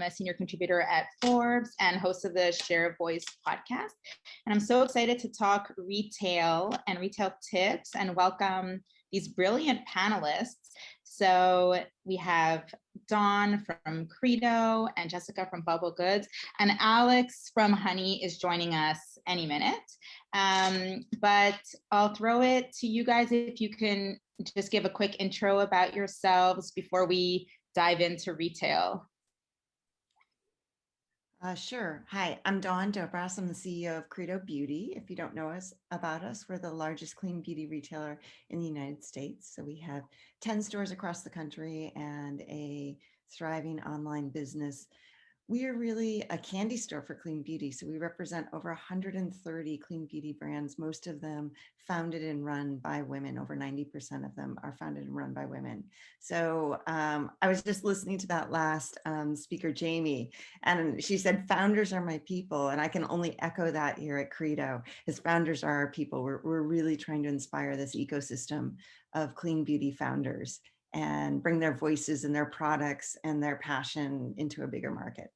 a senior contributor at Forbes and host of the Share a Voice podcast. And I'm so excited to talk retail and retail tips and welcome these brilliant panelists. So we have Dawn from Credo and Jessica from Bubble Goods, and Alex from Honey is joining us any minute. But I'll throw it to you guys if you can just give a quick intro about yourselves before we dive into retail. Sure. Hi, I'm Dawn Dobras. I'm the CEO of Credo Beauty. If you don't know about us, we're the largest clean beauty retailer in the United States. So we have 10 stores across the country and a thriving online business. We are really a candy store for clean beauty. So we represent over 130 clean beauty brands, most of them founded and run by women. Over 90% of them are founded and run by women. So I was just listening to that last speaker, Jamie, and she said, founders are my people. And I can only echo that here at Credo, as founders are our people. We're really trying to inspire this ecosystem of clean beauty founders and bring their voices and their products and their passion into a bigger market.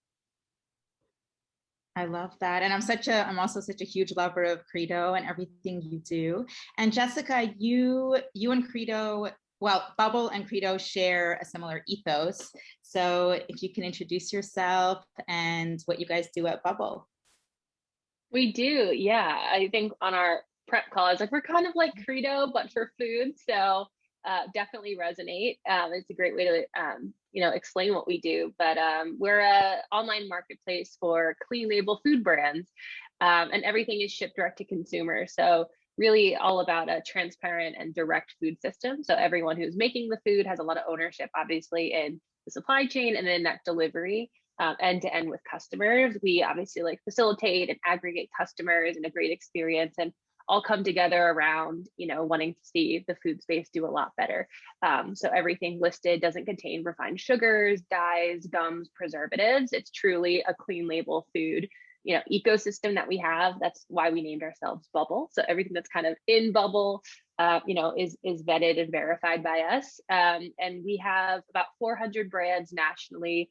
I love that. And I'm also such a huge lover of Credo and everything you do. And Jessica, you and Credo, well, Bubble and Credo share a similar ethos. So if you can introduce yourself and what you guys do at Bubble. We do, yeah. I think on our prep call, I was like, we're kind of like Credo, but for food. So definitely resonate. It's a great way to, explain what we do. But we're an online marketplace for clean label food brands, and everything is shipped direct to consumer. So really all about a transparent and direct food system. So everyone who's making the food has a lot of ownership, obviously, in the supply chain and then that delivery. End to end with customers. We obviously facilitate and aggregate customers and a great experience, and all come together around, wanting to see the food space do a lot better. So everything listed doesn't contain refined sugars, dyes, gums, preservatives. It's truly a clean label food, ecosystem that we have. That's why we named ourselves Bubble. So everything that's kind of in Bubble, is vetted and verified by us. And we have about 400 brands nationally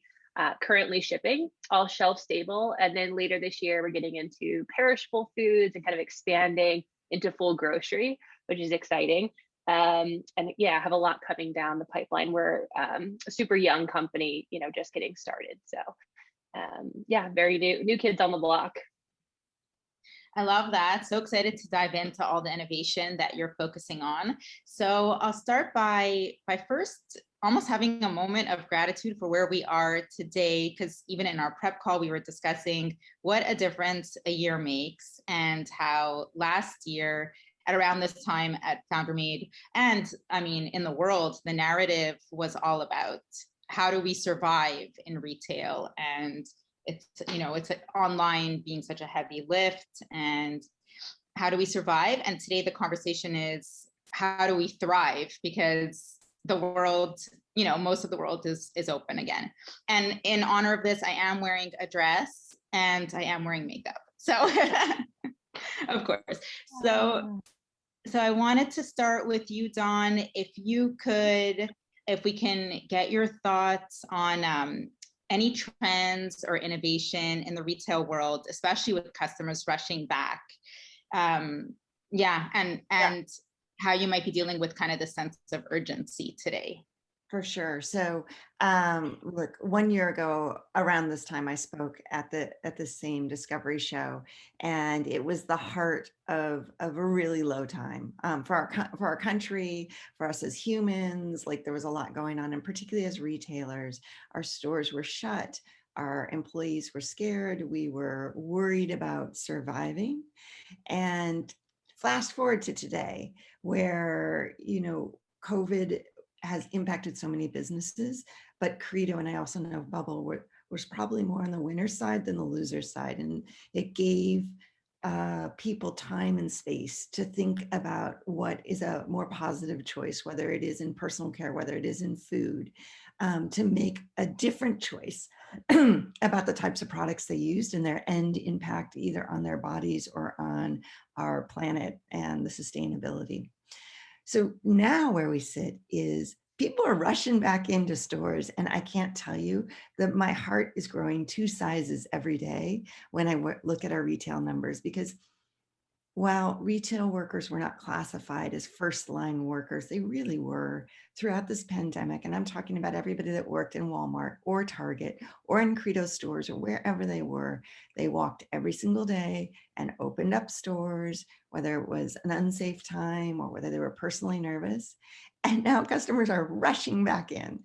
currently shipping, all shelf stable. And then later this year, we're getting into perishable foods and kind of expanding into full grocery, which is exciting. And yeah, have a lot coming down the pipeline. We're a super young company, just getting started. So yeah, very new kids on the block. I love that. So excited to dive into all the innovation that you're focusing on. So I'll start by first almost having a moment of gratitude for where we are today, because even in our prep call, we were discussing what a difference a year makes and how last year at around this time at FounderMade, and I mean, in the world, the narrative was all about how do we survive in retail, and it's online being such a heavy lift, and how do we survive? And today the conversation is how do we thrive, because the world, most of the world is open again. And in honor of this, I am wearing a dress and I am wearing makeup. So of course. So I wanted to start with you, Dawn, if we can get your thoughts on any trends or innovation in the retail world, especially with customers rushing back. And how you might be dealing with kind of the sense of urgency today. For sure. So look, 1 year ago around this time, I spoke at the same Discovery show, and it was the heart of a really low time for our country, for us as humans. Like, there was a lot going on, and particularly as retailers, our stores were shut. Our employees were scared. We were worried about surviving. And fast forward to today, where, COVID has impacted so many businesses, but Credo, and I also know Bubble, was probably more on the winner's side than the loser's side. And it gave people time and space to think about what is a more positive choice, whether it is in personal care, whether it is in food, to make a different choice about the types of products they used and their end impact, either on their bodies or on our planet and the sustainability. So now where we sit is people are rushing back into stores, and I can't tell you that my heart is growing 2 sizes every day when I look at our retail numbers, because while retail workers were not classified as first line workers, they really were throughout this pandemic. And I'm talking about everybody that worked in Walmart or Target or in Credo stores or wherever they were. They walked every single day and opened up stores, whether it was an unsafe time or whether they were personally nervous. And now customers are rushing back in.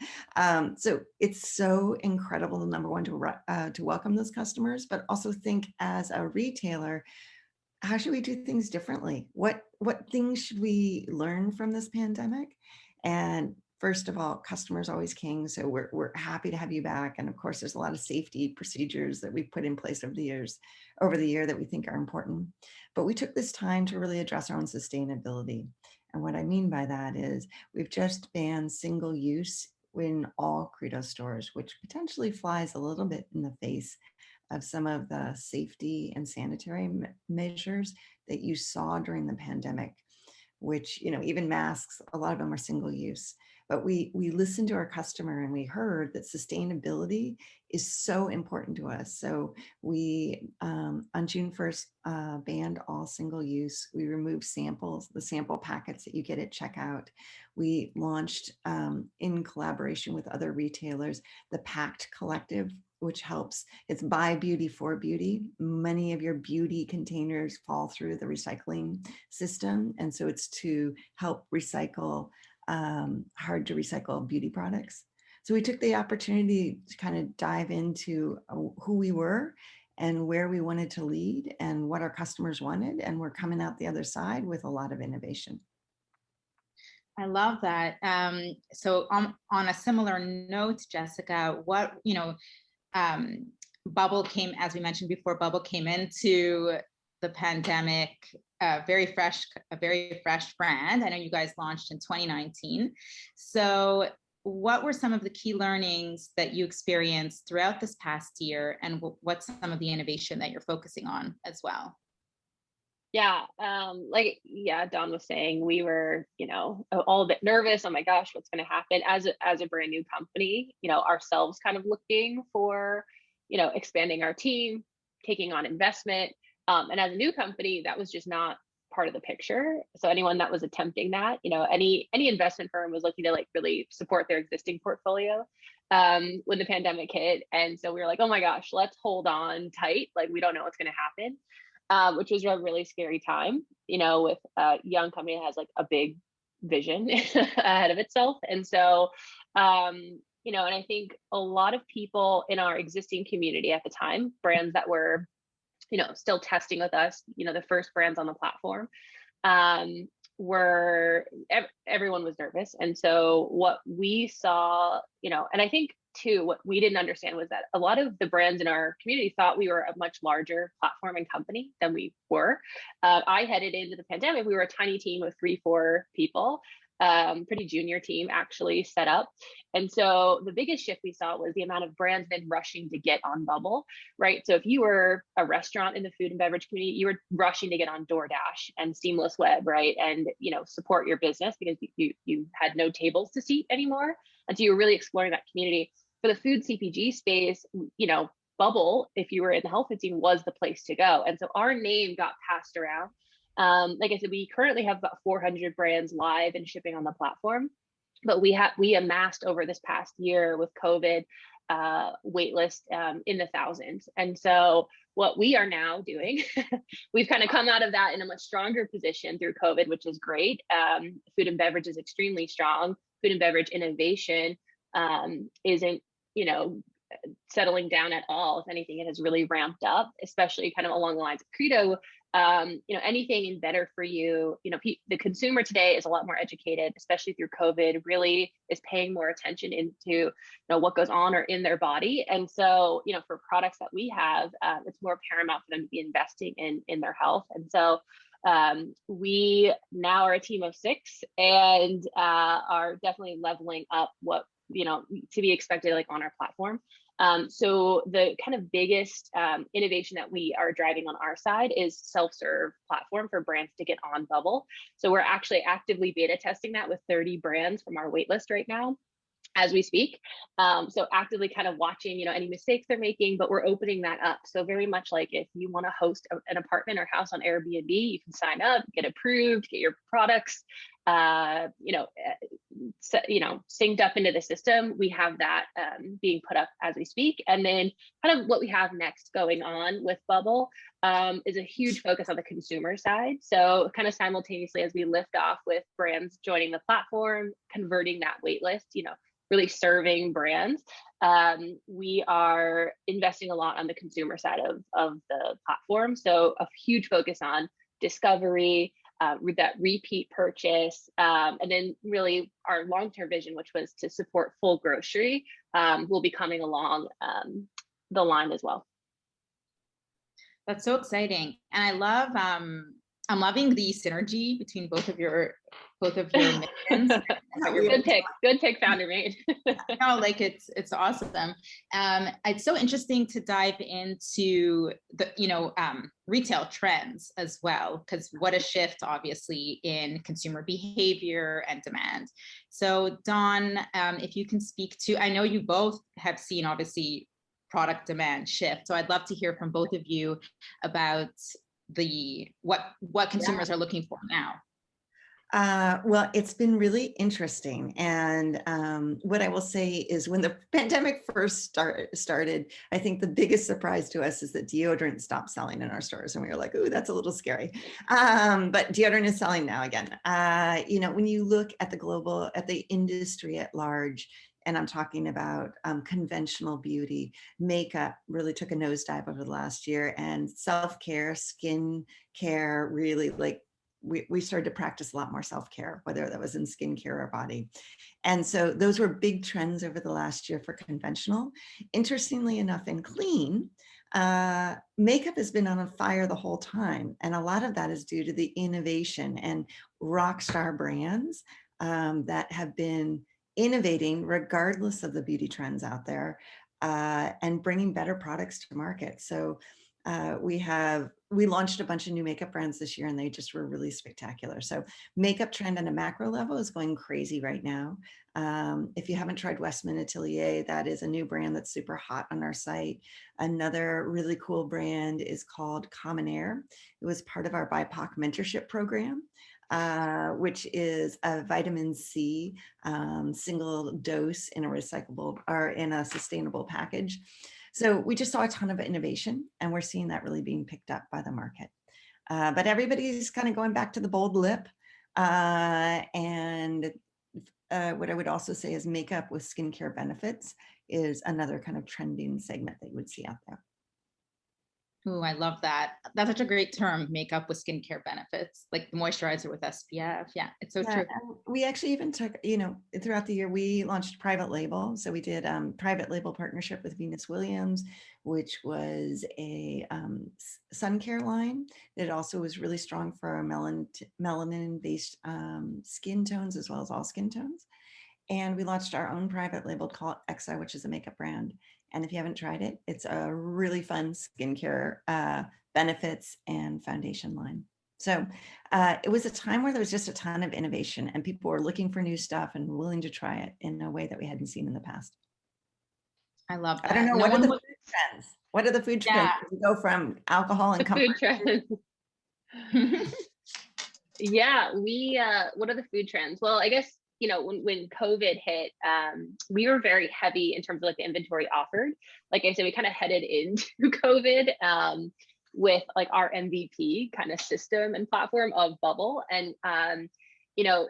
So it's so incredible, number one, to welcome those customers, but also think as a retailer, how should we do things differently? What things should we learn from this pandemic? And first of all, customers always king. So we're happy to have you back. And of course, there's a lot of safety procedures that we've put in place over the year that we think are important. But we took this time to really address our own sustainability. And what I mean by that is we've just banned single use in all Credo stores, which potentially flies a little bit in the face of some of the safety and sanitary measures that you saw during the pandemic, which, even masks, a lot of them are single use. But we listened to our customer and we heard that sustainability is so important to us. So we, on June 1st, banned all single use. We removed samples, the sample packets that you get at checkout. We launched, in collaboration with other retailers, the Pact Collective, which helps. It's buy beauty for beauty. Many of your beauty containers fall through the recycling system. And so it's to help recycle hard to recycle beauty products. So we took the opportunity to kind of dive into who we were and where we wanted to lead and what our customers wanted. And we're coming out the other side with a lot of innovation. I love that. So on a similar note, Jessica, Bubble came, as we mentioned before, Bubble came into the pandemic, a very fresh brand. I know you guys launched in 2019. So what were some of the key learnings that you experienced throughout this past year, and what's some of the innovation that you're focusing on as well? Yeah, Dawn was saying, we were, all a bit nervous. Oh my gosh, what's going to happen as a brand new company, ourselves kind of looking for, expanding our team, taking on investment. And as a new company, that was just not part of the picture. So anyone that was attempting that, any investment firm was looking to like really support their existing portfolio when the pandemic hit. And so we were like, oh my gosh, let's hold on tight. Like, we don't know what's going to happen. Which was a really scary time, with a young company that has like a big vision ahead of itself. And so, and I think a lot of people in our existing community at the time, brands that were, still testing with us, the first brands on the platform, everyone was nervous. And so what we saw, and I think too, what we didn't understand was that a lot of the brands in our community thought we were a much larger platform and company than we were. I headed into the pandemic, we were a tiny team of 3-4 people, pretty junior team actually set up. And so the biggest shift we saw was the amount of brands then rushing to get on Bubble, right? So if you were a restaurant in the food and beverage community, you were rushing to get on DoorDash and Seamless Web, right? And, support your business because you had no tables to seat anymore. And so you were really exploring that community. For the food CPG space, Bubble, if you were in the health food scene, was the place to go. And so our name got passed around. Like I said, we currently have about 400 brands live and shipping on the platform, but we amassed over this past year with COVID waitlist in the thousands. And so what we are now doing, we've kind of come out of that in a much stronger position through COVID, which is great. Food and beverage is extremely strong. Food and beverage innovation isn't, settling down at all. If anything, it has really ramped up, especially kind of along the lines of Credo. Anything in better for you, the consumer today is a lot more educated, especially through COVID, really is paying more attention into, what goes on or in their body. And so, for products that we have, it's more paramount for them to be investing in their health. And so we now are a team of 6 and are definitely leveling up what, to be expected like on our platform. So the kind of biggest innovation that we are driving on our side is self-serve platform for brands to get on Bubble. So we're actually actively beta testing that with 30 brands from our waitlist right now as we speak. So actively kind of watching, any mistakes they're making, but we're opening that up. So very much like if you want to host an apartment or house on Airbnb, you can sign up, get approved, get your products, synced up into the system. We have that being put up as we speak. And then kind of what we have next going on with Bubble is a huge focus on the consumer side. So kind of simultaneously as we lift off with brands joining the platform, converting that wait list, really serving brands. We are investing a lot on the consumer side of the platform. So a huge focus on discovery, that repeat purchase, and then really our long-term vision, which was to support full grocery, will be coming along the line as well. That's so exciting. And I love, I'm loving the synergy between both of your missions. Good pick, Founder Made. No, like it's awesome. It's so interesting to dive into the retail trends as well, because what a shift obviously in consumer behavior and demand. So Dawn, if you can speak to, I know you both have seen obviously product demand shift. So I'd love to hear from both of you about what consumers are looking for now. Well, it's been really interesting. And what I will say is when the pandemic first started, I think the biggest surprise to us is that deodorant stopped selling in our stores. And we were like, ooh, that's a little scary. But deodorant is selling now again. When you look at the industry at large, and I'm talking about conventional beauty, makeup really took a nosedive over the last year, and self-care, skin care, really we started to practice a lot more self-care, whether that was in skincare or body. And so those were big trends over the last year for conventional. Interestingly enough, in clean, makeup has been on fire the whole time. And a lot of that is due to the innovation and rock star brands that have been innovating regardless of the beauty trends out there, and bringing better products to market. So we launched a bunch of new makeup brands this year, and they just were really spectacular. So makeup trend on a macro level is going crazy right now. If you haven't tried Westman Atelier, that is a new brand that's super hot on our site. Another really cool brand is called Common Air. It was part of our BIPOC mentorship program, which is a vitamin C single dose in a recyclable or in a sustainable package. So we just saw a ton of innovation, and we're seeing that really being picked up by the market. But everybody's kind of going back to the bold lip. And what I would also say is makeup with skincare benefits is another kind of trending segment that you would see out there. Oh, I love that. That's such a great term, makeup with skincare benefits, like the moisturizer with SPF. Yeah, it's so true. We actually even took, throughout the year, we launched private label. So we did private label partnership with Venus Williams, which was a sun care line. It also was really strong for our melanin-based skin tones, as well as all skin tones. And we launched our own private label called Exa, which is a makeup brand. And if you haven't tried it, it's a really fun skincare benefits and foundation line. So it was a time where there was just a ton of innovation, and people were looking for new stuff and willing to try it in a way that we hadn't seen in the past. I love that. I don't know, what are the food trends? What are the food trends? We go from alcohol and comfort. Food trends. Yeah, what are the food trends? Well, I guess, when COVID hit, we were very heavy in terms of like the inventory offered. Like I said, we kind of headed into COVID with like our MVP kind of system and platform of Bubble. And,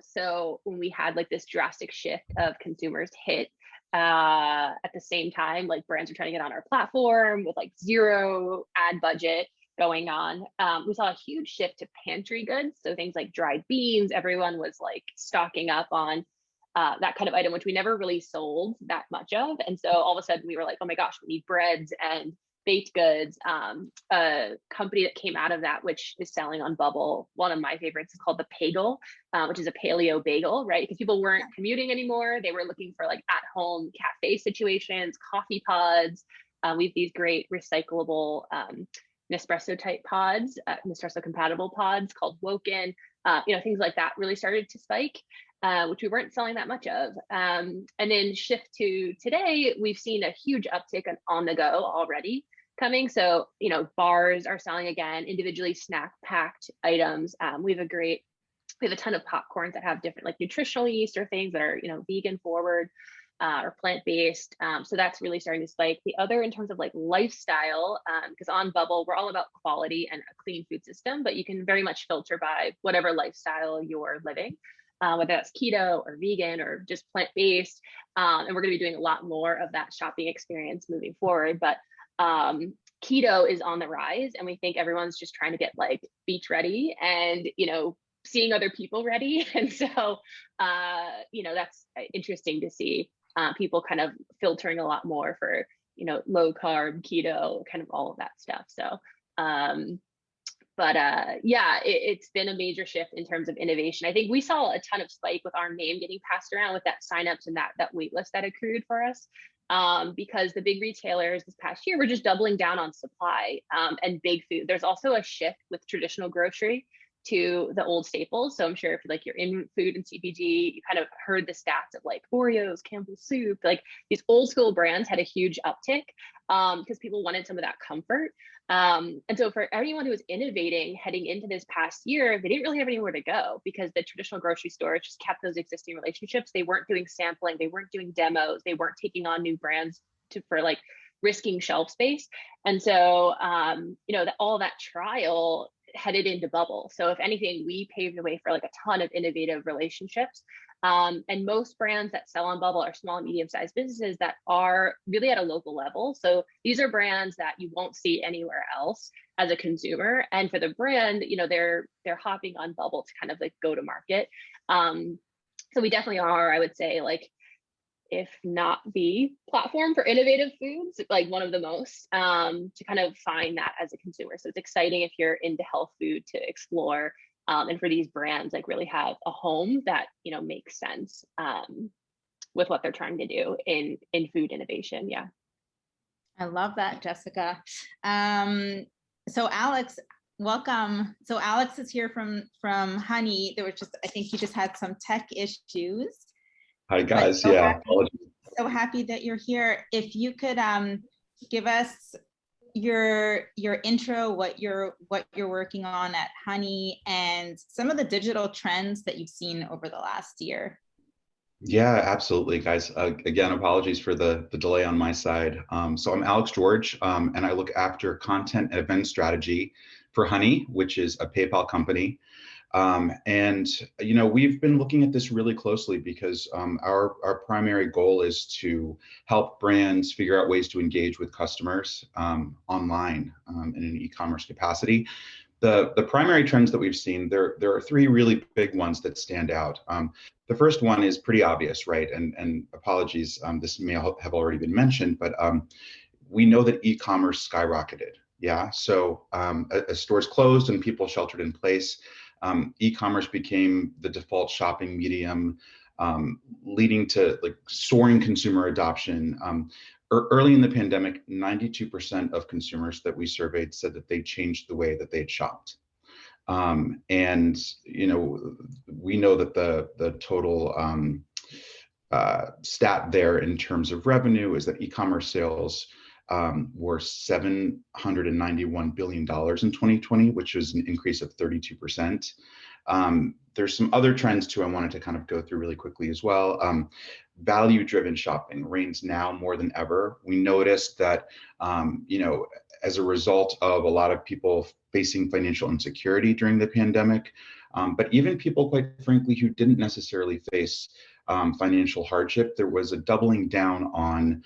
so when we had like this drastic shift of consumers hit at the same time, like brands were trying to get on our platform with like zero ad budget going on. We saw a huge shift to pantry goods. So things like dried beans, everyone was like stocking up on that kind of item, which we never really sold that much of. And so all of a sudden we were like, oh my gosh, we need breads and baked goods. A company that came out of that, which is selling on Bubble. One of my favorites is called the Pagel, which is a paleo bagel, right? Because people weren't commuting anymore. They were looking for like at-home cafe situations, coffee pods. We have these great recyclable Nespresso type pods, Nespresso compatible pods called Woken. Things like that really started to spike, which we weren't selling that much of. And then shift to today, we've seen a huge uptick on the go already coming. So, bars are selling again, individually snack packed items. We have a ton of popcorns that have different like nutritional yeast or things that are, vegan forward. Or plant-based. So that's really starting to spike. The other in terms of like lifestyle, because on Bubble, we're all about quality and a clean food system, but you can very much filter by whatever lifestyle you're living, whether that's keto or vegan or just plant-based. And we're going to be doing a lot more of that shopping experience moving forward. But keto is on the rise, and we think everyone's just trying to get like beach ready and, seeing other people ready. And so, that's interesting to see. People kind of filtering a lot more for, low carb, keto, kind of all of that stuff. So, it's been a major shift in terms of innovation. I think we saw a ton of spike with our name getting passed around with that signups and that wait list that accrued for us. Because the big retailers this past year were just doubling down on supply and big food. There's also a shift with traditional grocery to the old staples. So I'm sure if like you're in food and CPG, you kind of heard the stats of like Oreos, Campbell's Soup, like these old school brands had a huge uptick because people wanted some of that comfort. And so for everyone who was innovating heading into this past year, they didn't really have anywhere to go because the traditional grocery stores just kept those existing relationships. They weren't doing sampling, they weren't doing demos, they weren't taking on new brands for like risking shelf space. And so, all that trial headed into Bubble. So if anything, we paved the way for like a ton of innovative relationships. And most brands that sell on Bubble are small and medium-sized businesses that are really at a local level. So these are brands that you won't see anywhere else as a consumer. And for the brand, they're hopping on Bubble to kind of like go to market. So we definitely are, I would say, like, if not the platform for innovative foods, like one of the most, to kind of find that as a consumer. So it's exciting if you're into health food to explore, and for these brands, like really have a home that, makes sense with what they're trying to do in food innovation. Yeah. I love that, Jessica. So Alex, welcome. So Alex is here from Honey. I think he just had some tech issues. Hi guys, apologies. So happy that you're here. If you could give us your intro, what you're working on at Honey, and some of the digital trends that you've seen over the last year. Yeah, absolutely, guys. Again, apologies for the delay on my side. So I'm Alex George, and I look after content and event strategy for Honey, which is a PayPal company. And we've been looking at this really closely because our primary goal is to help brands figure out ways to engage with customers online in an e-commerce capacity. The primary trends that we've seen, there are three really big ones that stand out. The first one is pretty obvious, right? And apologies, this may have already been mentioned, but we know that e-commerce skyrocketed. Yeah, so as stores closed and people sheltered in place, e-commerce became the default shopping medium, leading to like soaring consumer adoption. Early in the pandemic, 92% of consumers that we surveyed said that they changed the way that they'd shopped. And we know that the total stat there in terms of revenue is that e-commerce sales were $791 billion in 2020, which was an increase of 32%. There's some other trends too I wanted to kind of go through really quickly as well. Value-driven shopping reigns now more than ever. We noticed that, as a result of a lot of people facing financial insecurity during the pandemic, but even people, quite frankly, who didn't necessarily face financial hardship, there was a doubling down on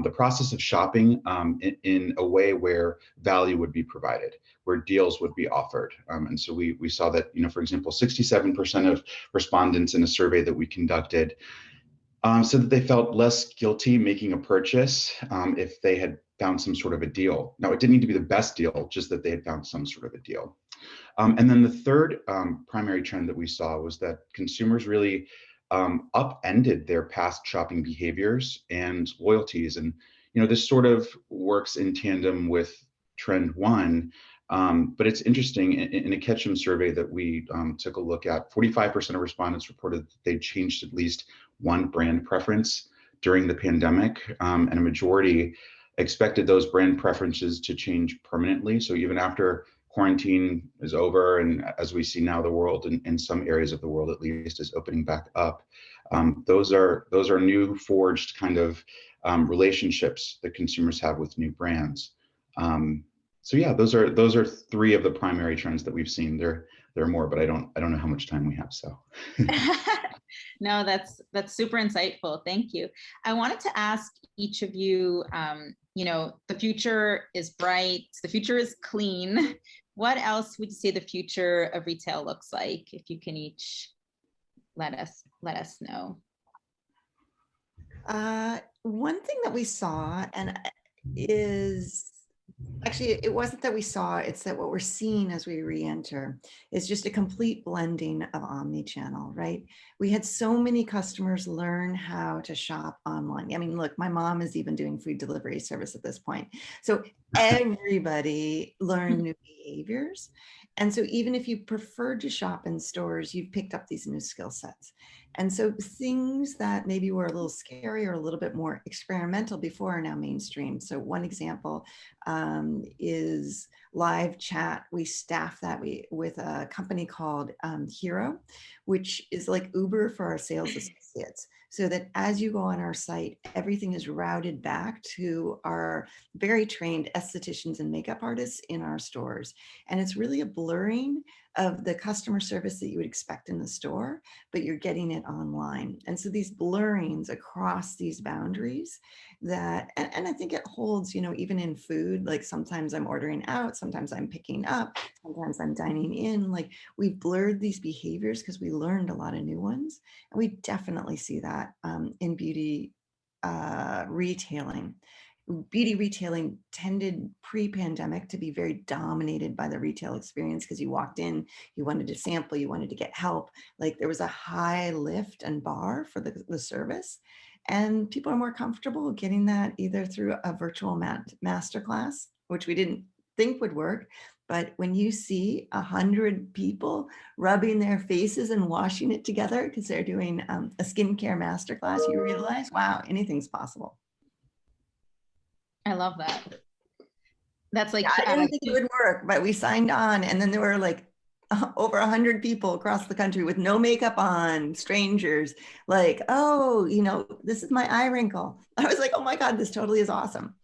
the process of shopping in a way where value would be provided, where deals would be offered. And so we saw that, for example, 67% of respondents in a survey that we conducted said that they felt less guilty making a purchase if they had found some sort of a deal. Now, it didn't need to be the best deal, just that they had found some sort of a deal. And then the third primary trend that we saw was that consumers really upended their past shopping behaviors and loyalties. And, this sort of works in tandem with trend one. But it's interesting, in a Ketchum survey that we took a look at, 45% of respondents reported that they changed at least one brand preference during the pandemic, and a majority expected those brand preferences to change permanently. So even after quarantine is over, and as we see now, the world in some areas of the world at least is opening back up, those are new forged kind of relationships that consumers have with new brands. So yeah, those are three of the primary trends that we've seen. There are more, but I don't know how much time we have. So no, that's super insightful. Thank you. I wanted to ask each of you, the future is bright, the future is clean. What else would you say the future of retail looks like? If you can each let us know. One thing that we saw is actually, it wasn't that we saw, it's that what we're seeing as we re-enter is just a complete blending of omni-channel, right? We had so many customers learn how to shop online. I mean, look, my mom is even doing food delivery service at this point. So everybody learned new behaviors. And so even if you preferred to shop in stores, you've picked up these new skill sets. And so things that maybe were a little scary or a little bit more experimental before are now mainstream. So one example is live chat. We staff that with a company called Hero, which is like Uber for our sales associates. So that as you go on our site, everything is routed back to our very trained estheticians and makeup artists in our stores. And it's really a blurring of the customer service that you would expect in the store, but you're getting it online. And so these blurrings across these boundaries that, and I think it holds, even in food, like sometimes I'm ordering out, sometimes I'm picking up, sometimes I'm dining in, like we've blurred these behaviors because we learned a lot of new ones. And we definitely see that in beauty retailing. Beauty retailing tended pre-pandemic to be very dominated by the retail experience because you walked in, you wanted to sample, you wanted to get help. Like there was a high lift and bar for the service. And people are more comfortable getting that either through a virtual masterclass, which we didn't think would work. But when you see 100 people rubbing their faces and washing it together because they're doing a skincare masterclass, you realize, wow, anything's possible. I love that. That's like, I didn't think it would work, but we signed on, and then there were like over 100 people across the country with no makeup on, strangers, like, oh, this is my eye wrinkle. I was like, oh my God, this totally is awesome.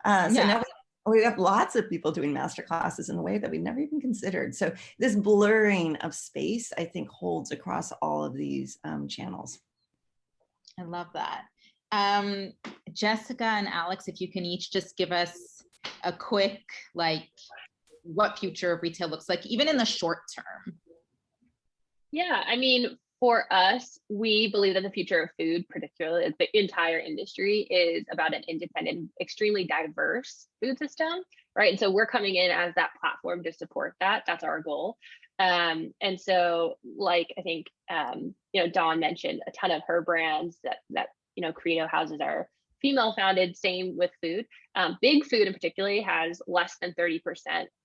So now we have lots of people doing master classes in a way that we never even considered. So this blurring of space, I think, holds across all of these channels. I love that. Jessica and Alex, if you can each just give us a quick, what future of retail looks like, even in the short term. Yeah, I mean, for us, we believe that the future of food, particularly the entire industry, is about an independent, extremely diverse food system, right? And so we're coming in as that platform to support that. That's our goal. And so, I think, Dawn mentioned a ton of her brands that Credo houses are female founded, same with food. Big Food in particular has less than 30%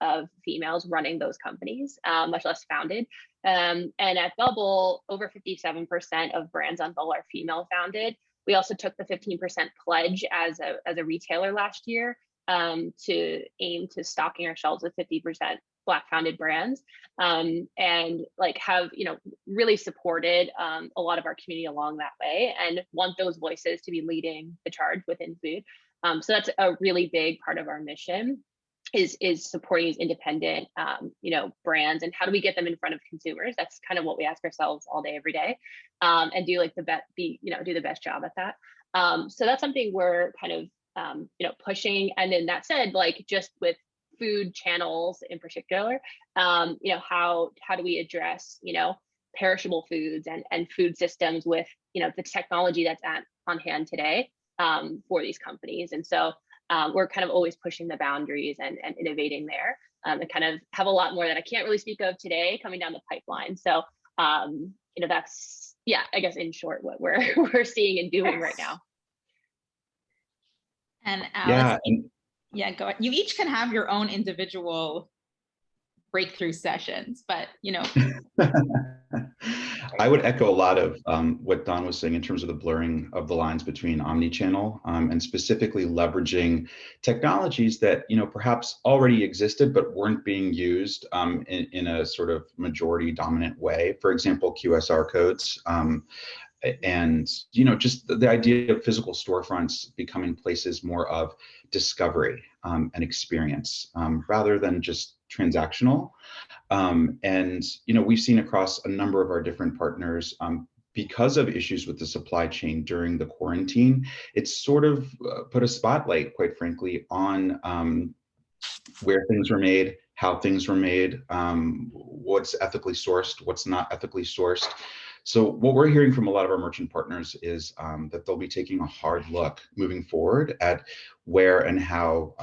of females running those companies, much less founded. And at Bubble, over 57% of brands on Bubble are female founded. We also took the 15% pledge as a retailer last year to aim to stocking our shelves with 50% Black founded brands, and have really supported a lot of our community along that way, and want those voices to be leading the charge within food. So that's a really big part of our mission, is supporting these independent brands, and how do we get them in front of consumers? That's kind of what we ask ourselves all day, every day, and do do the best job at that. So that's something we're kind of pushing. And then that said, just with food channels in particular, how do we address perishable foods and food systems with the technology that's on hand today for these companies? And so we're kind of always pushing the boundaries and innovating there, and kind of have a lot more that I can't really speak of today coming down the pipeline. So, that's, yeah, I guess in short, what we're seeing and doing right now. And Alex, yeah, go ahead. You each can have your own individual breakthrough sessions, but I would echo a lot of what Don was saying in terms of the blurring of the lines between omnichannel and specifically leveraging technologies that perhaps already existed but weren't being used in a sort of majority dominant way. For example, QSR codes. And just the idea of physical storefronts becoming places more of discovery and experience rather than just transactional. And we've seen across a number of our different partners, because of issues with the supply chain during the quarantine, it's sort of put a spotlight, quite frankly, on where things were made, how things were made, what's ethically sourced, what's not ethically sourced. So what we're hearing from a lot of our merchant partners is that they'll be taking a hard look moving forward at where and how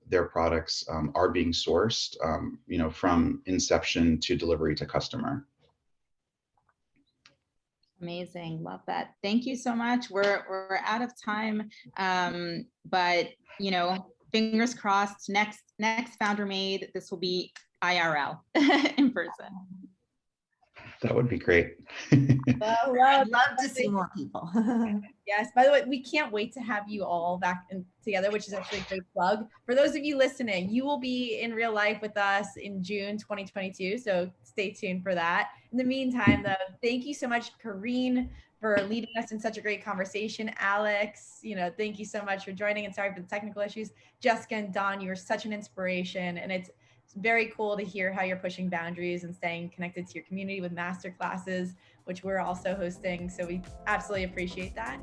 their products are being sourced, from inception to delivery to customer. Amazing, love that. Thank you so much. We're out of time, but fingers crossed. Next Founder Made, this will be IRL in person. That would be great. I'd love to see more people. Yes. By the way, we can't wait to have you all back together, which is actually a great plug. For those of you listening, you will be in real life with us in June 2022. So stay tuned for that. In the meantime, though, thank you so much, Kareen, for leading us in such a great conversation. Alex, thank you so much for joining, and sorry for the technical issues. Jessica and Don, you are such an inspiration, and it's very cool to hear how you're pushing boundaries and staying connected to your community with master classes, which we're also hosting. So we absolutely appreciate that.